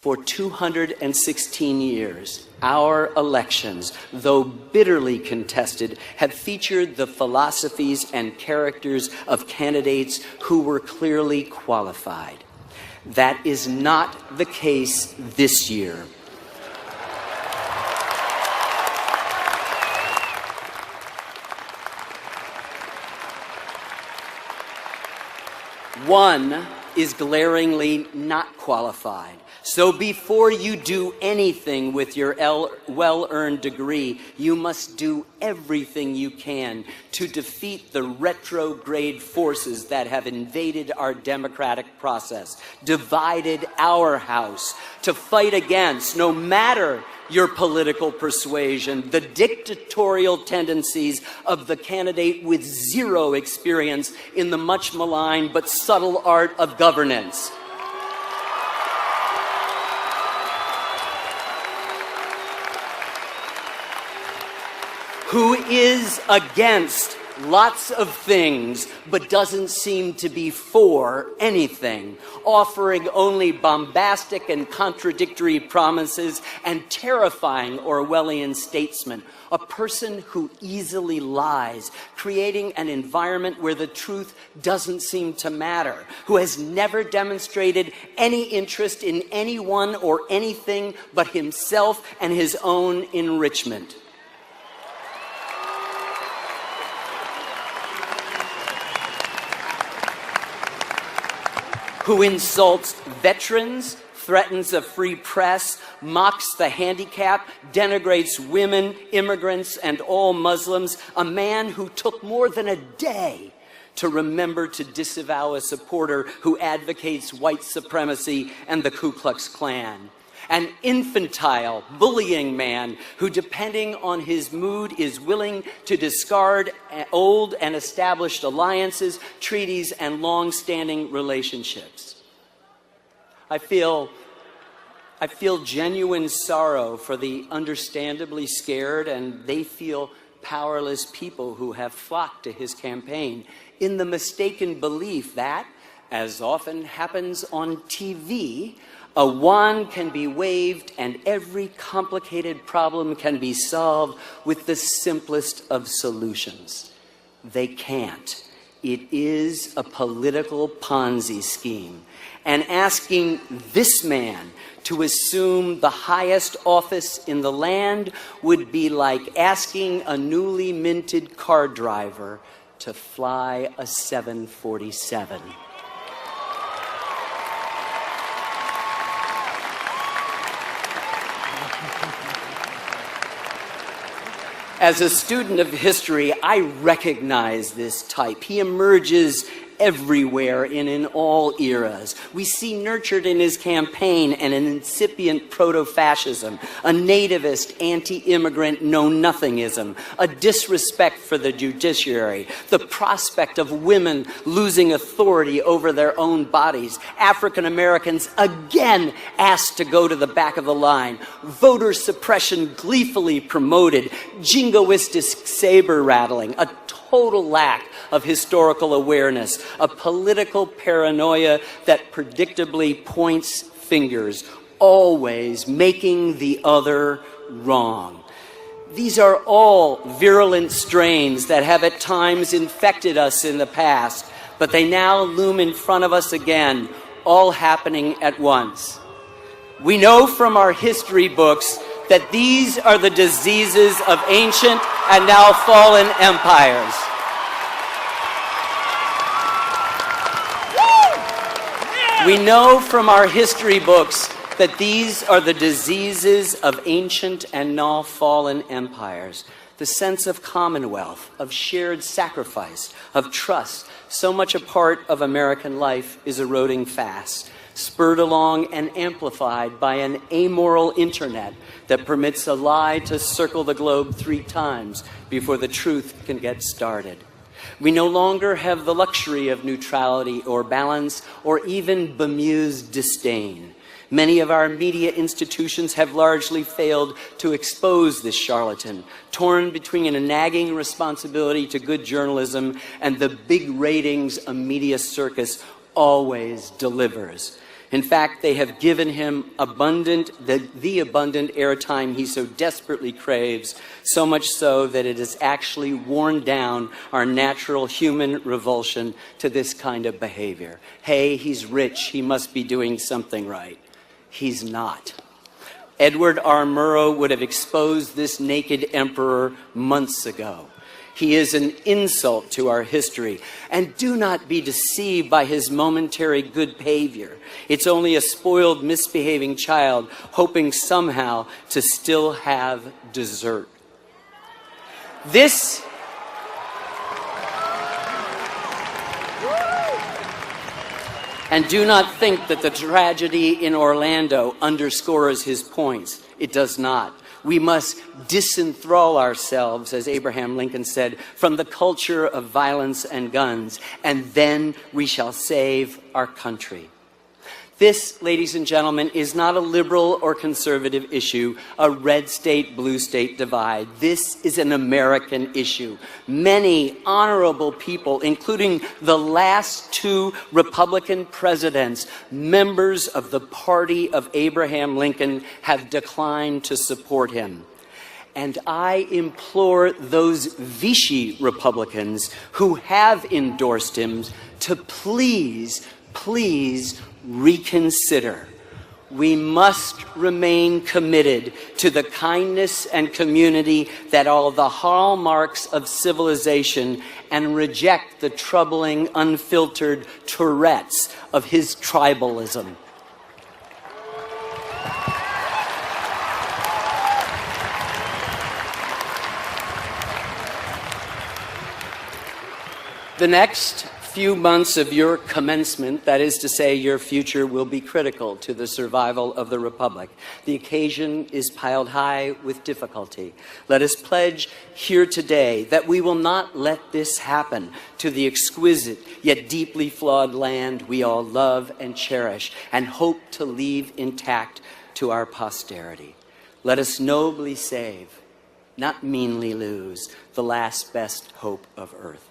For 216 years, our elections, though bitterly contested, have featured the philosophies and characters of candidates who were clearly qualified. That is not the case this year. One is glaringly not qualified. So before you do anything with your well-earned degree, you must do everything you can to defeat the retrograde forces that have invaded our democratic process, divided our House, to fight against, no matter your political persuasion, the dictatorial tendencies of the candidate with zero experience in the much maligned but subtle art of governance. Who is against lots of things but doesn't seem to be for anything, offering only bombastic and contradictory promises and terrifying Orwellian statesmen. A person who easily lies, creating an environment where the truth doesn't seem to matter, who has never demonstrated any interest in anyone or anything but himself and his own enrichment. Who insults veterans, threatens a free press, mocks the handicapped, denigrates women, immigrants, and all Muslims, a man who took more than a day to remember to disavow a supporter who advocates white supremacy and the Ku Klux Klan. An infantile, bullying man who, depending on his mood, is willing to discard old and established alliances, treaties, and long-standing relationships. I feel genuine sorrow for the understandably scared and they feel powerless people who have flocked to his campaign in the mistaken belief that, as often happens on TV, a wand can be waved and every complicated problem can be solved with the simplest of solutions. They can't. It is a political Ponzi scheme. And asking this man to assume the highest office in the land would be like asking a newly minted car driver to fly a 747. As a student of history, I recognize this type. He emerges everywhere and in all eras. We see nurtured in his campaign an incipient proto-fascism, a nativist, anti-immigrant know-nothingism, a disrespect for the judiciary, the prospect of women losing authority over their own bodies, African Americans again asked to go to the back of the line, voter suppression gleefully promoted, jingoistic saber rattling, a total lack of historical awareness, a political paranoia that predictably points fingers, always making the other wrong. These are all virulent strains that have at times infected us in the past, but they now loom in front of us again, all happening at once. We know from our history books that these are the diseases of ancient and now fallen empires. We know from our history books that these are the diseases of ancient and now fallen empires. The sense of commonwealth, of shared sacrifice, of trust, so much a part of American life, is eroding fast, spurred along and amplified by an amoral internet that permits a lie to circle the globe 3 times before the truth can get started. We no longer have the luxury of neutrality or balance or even bemused disdain. Many of our media institutions have largely failed to expose this charlatan, torn between a nagging responsibility to good journalism and the big ratings a media circus always delivers. In fact, they have given him the abundant airtime he so desperately craves, so much so that it has actually worn down our natural human revulsion to this kind of behavior. Hey, he's rich, he must be doing something right. He's not. Edward R. Murrow would have exposed this naked emperor months ago. He is an insult to our history. And do not be deceived by his momentary good behavior. It's only a spoiled, misbehaving child hoping somehow to still have dessert. And do not think that the tragedy in Orlando underscores his points. It does not. We must disenthrall ourselves, as Abraham Lincoln said, from the culture of violence and guns, and then we shall save our country. This, ladies and gentlemen, is not a liberal or conservative issue, a red state, blue state divide. This is an American issue. Many honorable people, including the last two Republican presidents, members of the party of Abraham Lincoln, have declined to support him. And I implore those Vichy Republicans who have endorsed him to please reconsider. We must remain committed to the kindness and community that are the hallmarks of civilization and reject the troubling, unfiltered Tourette's of his tribalism. The next few months of your commencement, that is to say, your future, will be critical to the survival of the Republic. The occasion is piled high with difficulty. Let us pledge here today that we will not let this happen to the exquisite yet deeply flawed land we all love and cherish and hope to leave intact to our posterity. Let us nobly save, not meanly lose, the last best hope of Earth.